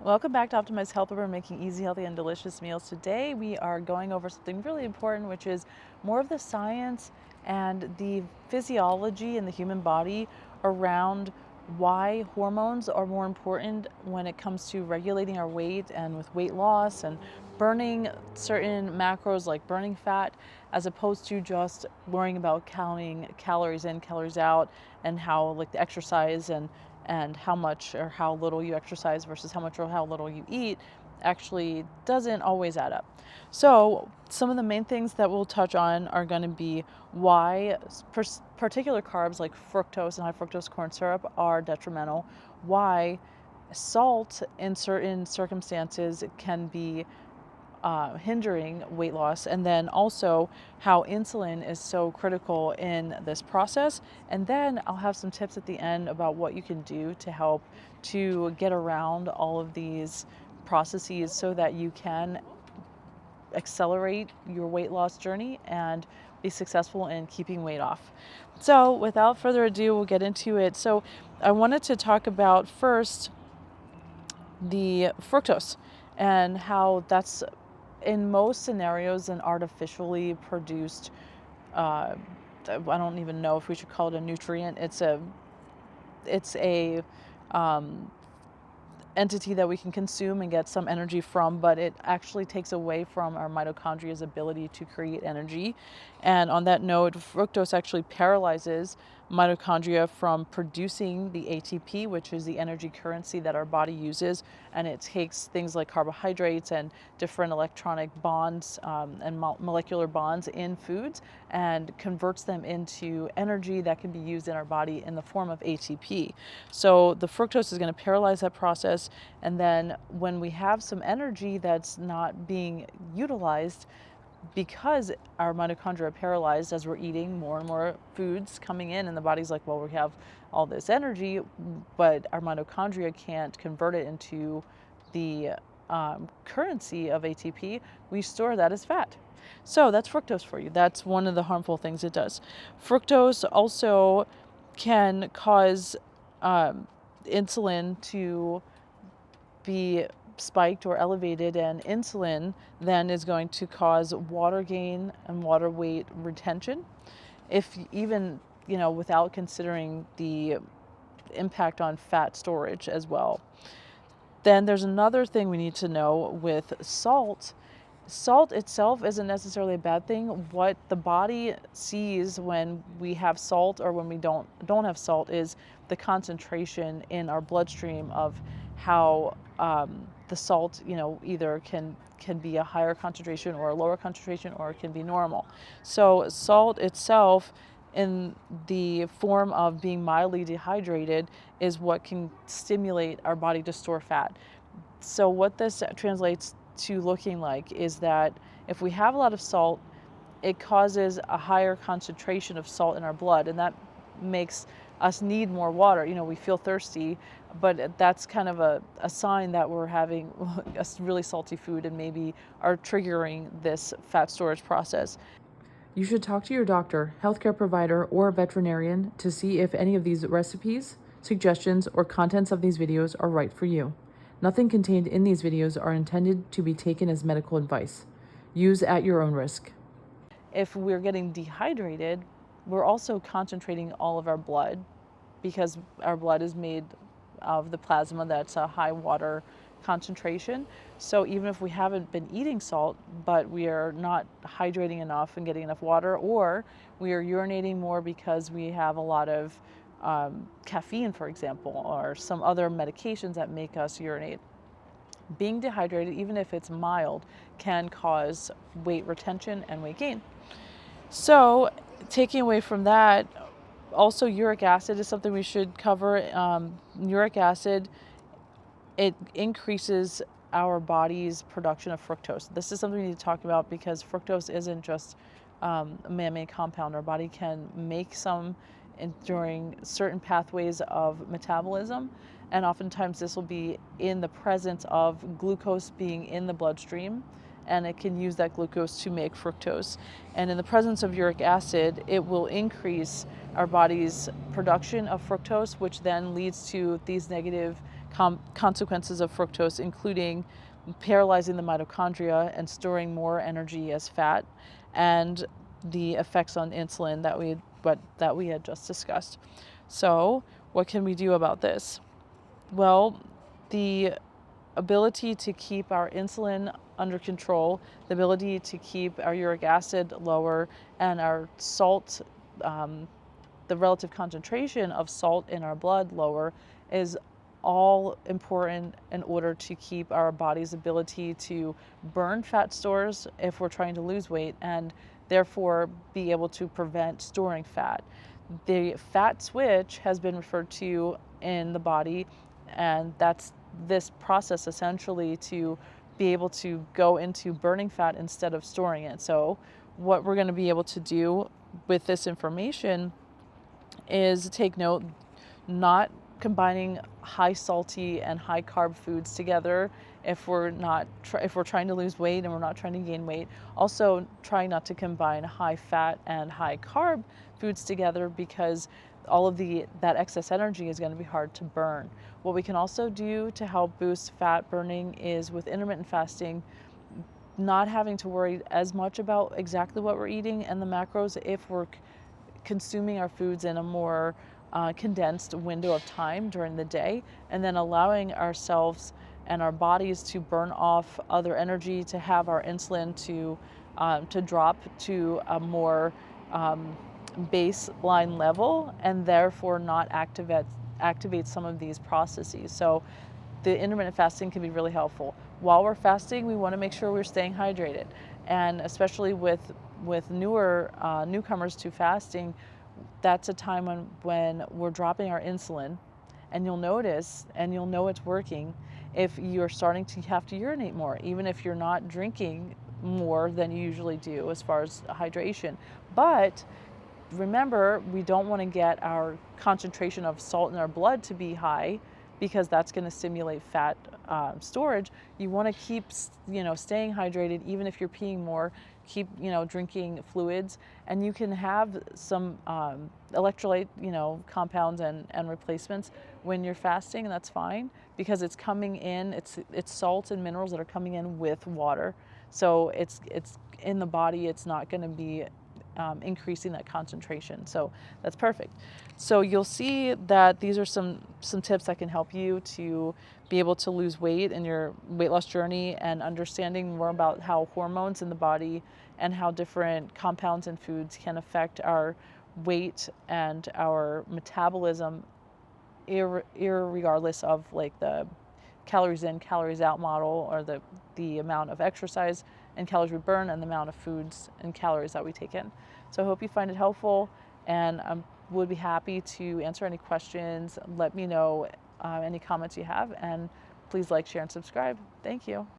Welcome back to Optimize Health, where we're making easy, healthy, and delicious meals. Today we are going over something really important, which is more of the science and the physiology in the human body around why hormones are more important when it comes to regulating our weight and with weight loss and burning certain macros like burning fat, as opposed to just worrying about counting calories in, calories out, and how like the exercise and how much or how little you exercise versus how much or how little you eat actually doesn't always add up. So some of the main things that we'll touch on are going to be why particular carbs like fructose and high fructose corn syrup are detrimental, why salt in certain circumstances can be hindering weight loss, and then also how insulin is so critical in this process. And then I'll have some tips at the end about what you can do to help to get around all of these processes so that you can accelerate your weight loss journey and be successful in keeping weight off. So without further ado, we'll get into it. So I wanted to talk about first the fructose and how that's in most scenarios an artificially produced, I don't even know if we should call it a nutrient. It's a entity that we can consume and get some energy from, but it actually takes away from our mitochondria's ability to create energy. And on that note, fructose actually paralyzes mitochondria from producing the ATP, which is the energy currency that our body uses, and it takes things like carbohydrates and different electronic bonds and molecular bonds in foods and converts them into energy that can be used in our body in the form of ATP. So the fructose is going to paralyze that process, and then when we have some energy that's not being utilized, because our mitochondria are paralyzed as we're eating more and more foods coming in, and the body's like, well, we have all this energy, but our mitochondria can't convert it into the currency of ATP, we store that as fat. So that's fructose for you. That's one of the harmful things it does. Fructose also can cause insulin to be spiked or elevated, and insulin then is going to cause water gain and water weight retention, if even without considering the impact on fat storage as well. Then there's another thing we need to know with salt. Salt itself isn't necessarily a bad thing. What the body sees when we have salt or when we don't have salt is the concentration in our bloodstream of how the salt, either can be a higher concentration or a lower concentration, or it can be normal. So salt itself, in the form of being mildly dehydrated, is what can stimulate our body to store fat. So what this translates to looking like is that if we have a lot of salt, it causes a higher concentration of salt in our blood, and that makes us need more water. We feel thirsty, but that's kind of a sign that we're having a really salty food and maybe are triggering this fat storage process. You should talk to your doctor, healthcare provider, or veterinarian to see if any of these recipes, suggestions, or contents of these videos are right for you. Nothing contained in these videos are intended to be taken as medical advice. Use at your own risk. If we're getting dehydrated, we're also concentrating all of our blood, because our blood is made of the plasma that's a high water concentration. So even if we haven't been eating salt, but we are not hydrating enough and getting enough water, or we are urinating more because we have a lot of caffeine, for example, or some other medications that make us urinate, being dehydrated, even if it's mild, can cause weight retention and weight gain. So taking away from that, also uric acid is something we should cover. Uric acid, it increases our body's production of fructose. This is something we need to talk about, because fructose isn't just a man-made compound. Our body can make some during certain pathways of metabolism, and oftentimes this will be in the presence of glucose being in the bloodstream, and it can use that glucose to make fructose. And in the presence of uric acid, it will increase our body's production of fructose, which then leads to these negative consequences of fructose, including paralyzing the mitochondria and storing more energy as fat, and the effects on insulin that we had just discussed. So, what can we do about this? Well, the ability to keep our insulin under control, the ability to keep our uric acid lower, and our salt, the relative concentration of salt in our blood lower, is all important in order to keep our body's ability to burn fat stores if we're trying to lose weight, and therefore be able to prevent storing fat. The fat switch has been referred to in the body, and that's this process essentially to be able to go into burning fat instead of storing it. So, what we're going to be able to do with this information is take note, not combining high salty and high carb foods together if we're not if we're trying to lose weight and we're not trying to gain weight. Also, trying not to combine high fat and high carb foods together, because all of that excess energy is going to be hard to burn. What we can also do to help boost fat burning is with intermittent fasting, not having to worry as much about exactly what we're eating and the macros if we're consuming our foods in a more condensed window of time during the day, and then allowing ourselves and our bodies to burn off other energy, to have our insulin to drop to a more baseline level, and therefore not activate some of these processes. So the intermittent fasting can be really helpful. While we're fasting, we want to make sure we're staying hydrated, and especially with newcomers to fasting, that's a time when we're dropping our insulin, and you'll notice and you'll know it's working if you're starting to have to urinate more, even if you're not drinking more than you usually do as far as hydration. But remember, we don't want to get our concentration of salt in our blood to be high, because that's going to stimulate fat storage. You want to keep, staying hydrated, even if you're peeing more. Keep, drinking fluids, and you can have some electrolyte, compounds and replacements when you're fasting, and that's fine, because it's coming in. It's salts and minerals that are coming in with water, so it's in the body. It's not going to be increasing that concentration. So that's perfect. So you'll see that these are some tips that can help you to be able to lose weight in your weight loss journey, and understanding more about how hormones in the body and how different compounds in foods can affect our weight and our metabolism, irregardless of like the calories in, calories out model, or the amount of exercise and calories we burn, and the amount of foods and calories that we take in. So I hope you find it helpful, and I would be happy to answer any questions. Let me know any comments you have, and please like, share, and subscribe. Thank you.